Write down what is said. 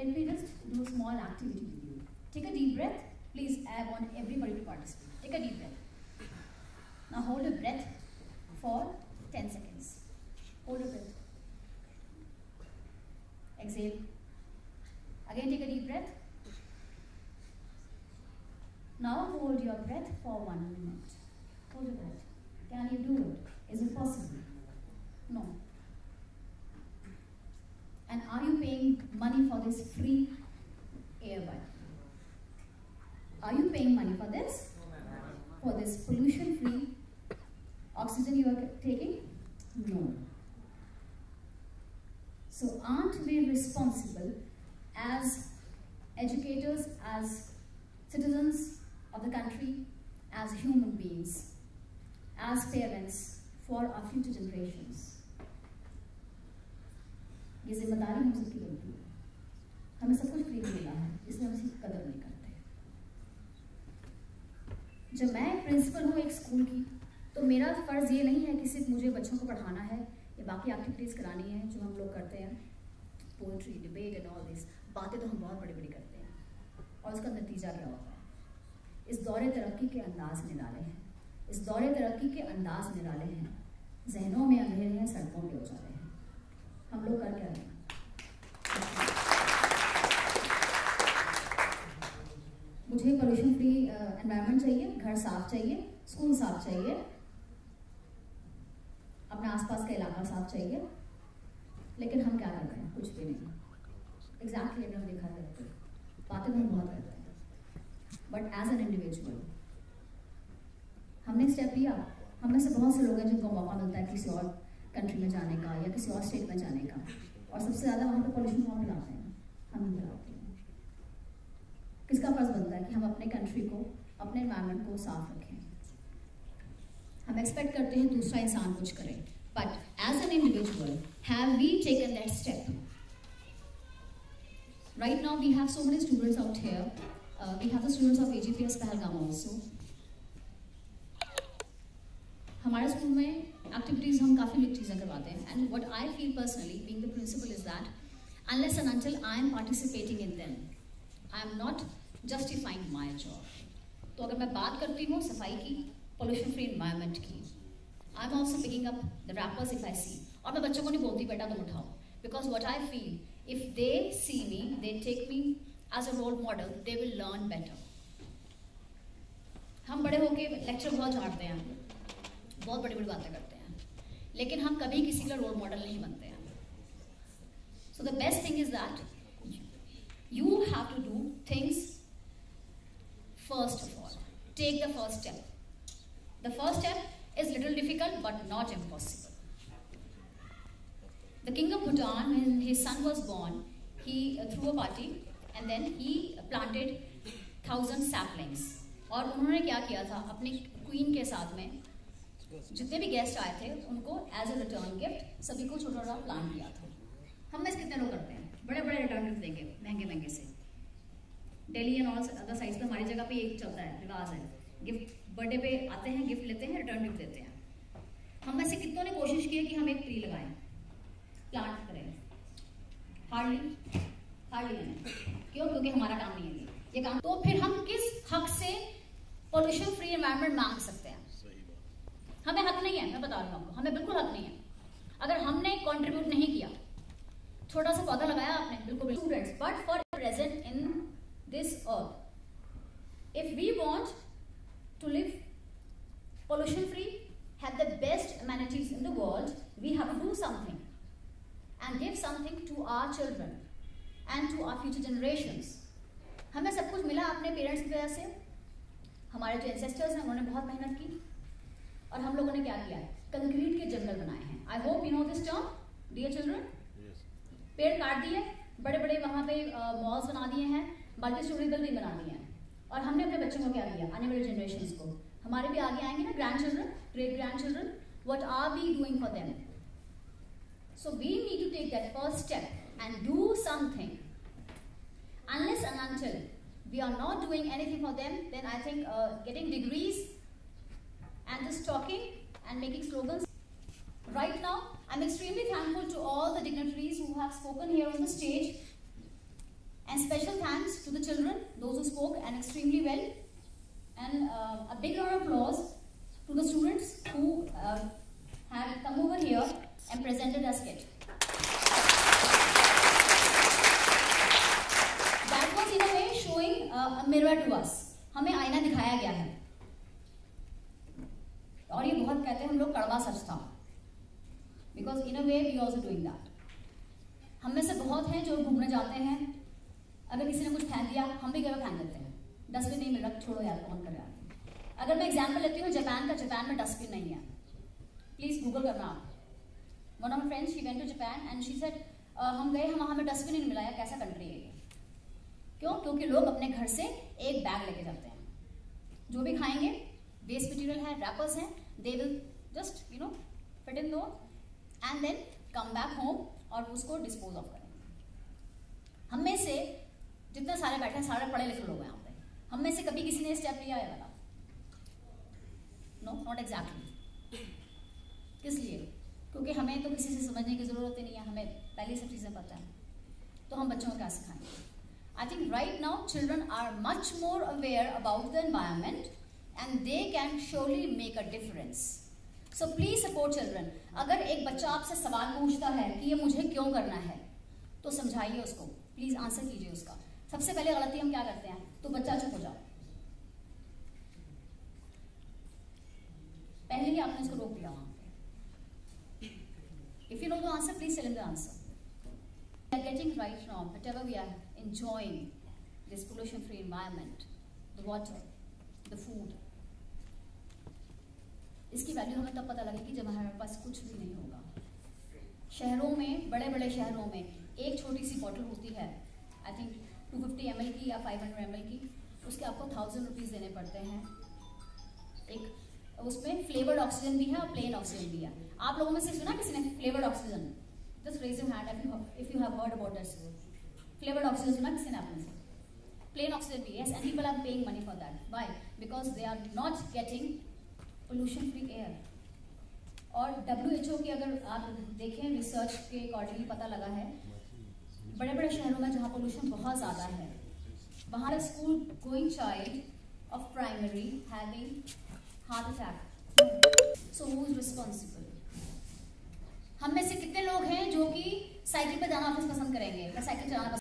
let me just do a small activity with you. Take a deep breath. Please, I want everybody to participate. Take a deep breath. Now hold your breath for 10 seconds. Hold your breath. Exhale. Again take a deep breath. Now hold your breath for 1 minute. Hold your breath. Can you do it? Is it possible? No. And are you paying money for this free airby? Are you paying money for this? For this pollution-free oxygen you are taking? No. So aren't we responsible as educators, as citizens of the country, as human beings, as parents, for our future generations? ये जिम्मेदारी हम सबकी बनती है. हमें सब कुछ free मिला है, इसलिए हम इसकी कदर नहीं करते. जब मैं प्रिंसिपल हूँ एक स्कूल की, तो मेरा फर्ज ये नहीं है कि सिर्फ मुझे बच्चों को पढ़ाना है या बाकी एक्टिविटीज़ करानी है जो हम लोग करते हैं, poetry, debate and all this. बातें तो हम बहुत बड़ी बड़ी करते हैं, और उसका नतीजा क्या होता है? इस दौरे तरक्की के अंदाज निराले हैं. इस दौरे तरक्की के अंदाज निराले हैं. जहनों में अंधेरे हैं, सड़कों पे उजाले हैं. हम लोग कर क्या रहे हैं? मुझे पोल्यूशन फ्री एनवायरनमेंट चाहिए, घर साफ चाहिए, स्कूल साफ चाहिए, अपने आसपास का इलाका साफ चाहिए. लेकिन हम क्या करते हैं? कुछ भी नहीं. एग्जैक्टली हम देखा करते हैं, बातें हम बहुत करते हैं, बट एज एन इंडिविजुअल हमने स्टेप लिया. हम में से बहुत से लोग हैं जिनको मौका मिलता है किसी और कंट्री में जाने का या किसी और स्टेट में जाने का, और सबसे ज़्यादा वहाँ पे पोल्यूशन कौन फैलाते हैं? हम ही फैलाते हैं. किसका फर्ज बनता है कि हम अपने कंट्री को, अपने एनवायरनमेंट को साफ रखें? हम एक्सपेक्ट करते हैं दूसरा इंसान कुछ करे, but as an individual have we taken that step? Right now we have so many students out here. We have the students of AGPS Pahalgam also. हमारे स्कूल में एक्टिविटीज़ हम काफ़ी चीज़ें करवाते हैं, and what I feel personally being the principal is that unless and until I am participating in them, I am not justifying my job. तो अगर मैं बात करती हूँ सफाई की, पोल्यूशन फ्री एनवायरनमेंट की, I am also picking up the wrappers if I see. और मैं बच्चों को नहीं बोलती बेटा तुम उठाओ, because what I feel if they see me, they take me as a role model, they will learn better. हम बड़े होके लेक्चर बहुत झाड़ते हैं, बहुत बड़ी बड़ी बातें करते हैं, लेकिन हम कभी किसी का रोल मॉडल नहीं बनते हैं. So the best thing is that you have to do things first of all. Take the first step. The first step is little difficult but not impossible. The king of Bhutan, when his son was born, he threw a party and then he planted 1,000 saplings. और उन्होंने क्या किया था, अपनी queen के साथ में जितने भी गेस्ट आए थे उनको एज ए रिटर्न गिफ्ट सभी को छोटा छोटा प्लांट किया था. हम में से कितने लोग करते हैं? बड़े बड़े रिटर्न गिफ्ट देंगे महंगे महंगे से. Delhi and all other sides पे हमारी जगह पे एक चलता है, रिवाज है. गिफ्ट बर्थडे पे आते हैं, गिफ्ट लेते हैं, रिटर्न गिफ्ट देते हैं. हम में से कितनों ने कोशिश की है कि हम एक ट्री लगाएं, प्लांट करें? हार्डली नहीं. क्यों? क्योंकि हमारा काम नहीं है ये काम. तो फिर हम किस हक से पोल्यूशन फ्री एनवायरनमेंट मांग सकते हैं? हमें हक नहीं है, मैं बता रहा हूँ आपको, हमें बिल्कुल हक नहीं है. अगर हमने कॉन्ट्रीब्यूट नहीं किया, छोटा सा पौधा लगाया आपने, बिल्कुल students, but for present in this earth, if we want to live pollution free, have the best amenities in the world, we have to do something and give something to our children and to our future generations. हमें सब कुछ मिला अपने parents की वजह से. हमारे जो एंसेस्टर्स हैं उन्होंने बहुत मेहनत की, और हम लोगों ने क्या किया है? कंक्रीट के जंगल बनाए हैं. I hope you know this term, dear children. पेड़ काट दिए, बड़े बड़े वहाँ पे मॉल्स बना दिए हैं, मल्टी स्टोरी बिल्डिंग बना दिए हैं, और हमने अपने बच्चों को क्या दिया? आने वाले जनरेशंस को, हमारे भी आगे आएंगे ना grand children, great grand children, what are we doing for them? So we need to take that first step and do something. Unless and until we are not doing anything for them, then I think getting degrees and just talking and making slogans. Right now, I'm extremely thankful to all the dignitaries who have spoken here on the stage. And special thanks to the children, those who spoke and extremely well. And a big round of applause to the students who have come over here and presented a skit. That was in a way showing a mirror to us. हमें आईना दिखाया गया है, और ये बहुत कहते हैं हम लोग कड़वा सच था, because in a way we also doing that. हम में से बहुत हैं जो घूमने जाते हैं, अगर किसी ने कुछ फेंक दिया हम भी घर फेंक देते हैं, डस्टबिन नहीं मिल रहा, छोड़ो यार कौन कर रहा है. अगर मैं एग्जाम्पल लेती हूँ जापान का, जापान में डस्टबिन नहीं है, प्लीज गूगल करना आप. One of my friends she went to Japan and she said हम गए, वहां हमें डस्टबिन नहीं मिला है. कैसा कंट्री है ये? क्यों? क्योंकि लोग अपने घर से एक बैग लेके जाते हैं, जो भी खाएंगे वेस्ट मटेरियल है, रैपर्स हैं, they will just fit in two and then come back home और उसको डिस्पोज ऑफ करेंगे. हम में से जितने सारे बैठे हैं सारे पढ़े लिखे लोग हैं यहाँ पे, हम में से कभी किसी ने स्टेप लिया है वाला? No, not exactly. किस लिए? क्योंकि हमें तो किसी से समझने की जरूरत ही नहीं है, हमें पहले सब चीजें पता है, तो हम बच्चों को क्या सिखाएंगे? I think right now children are much more aware about the environment and they can surely make a difference. So please support children. अगर एक बच्चा आपसे सवाल पूछता है कि ये मुझे क्यों करना है, तो समझाइए उसको, प्लीज आंसर कीजिए उसका. सबसे पहले गलती हम क्या करते हैं, तो बच्चा चुप हो जाओ, पहले ही आपने उसको रोक दिया वहां पे. If you know the answer, please tell him the answer. We are getting right now, whatever we are enjoying this pollution-free environment, the water, the food. इसकी वैल्यू हमें तब पता लगेगी जब हमारे पास कुछ भी नहीं होगा. शहरों में, बड़े बड़े शहरों में एक छोटी सी बॉटल होती है, आई थिंक 250 ml की या 500 ml की, उसके आपको 1000 रुपीज देने पड़ते हैं. एक उसमें फ्लेवर्ड ऑक्सीजन भी है और प्लेन ऑक्सीजन भी है. आप लोगों में से सुना किसी ने flavoured oxygen? Just raise your hand if you have heard about this. Flavoured oxygen सुना किसी ने आपने से? प्लेन ऑक्सीजन भी, yes, and people are paying money for that. Why? Because they are not getting pollution free air. और WHO की अगर आप देखें रिसर्च के अकॉर्डिंगली पता लगा है, बड़े बड़े शहरों में जहाँ पोल्यूशन बहुत ज़्यादा है, वहाँ school going child of primary having heart attack. So who is responsible? हम में से कितने लोग हैं जो कि साइकिल पे जाना ऑफिस पसंद करेंगे या साइकिल चलाना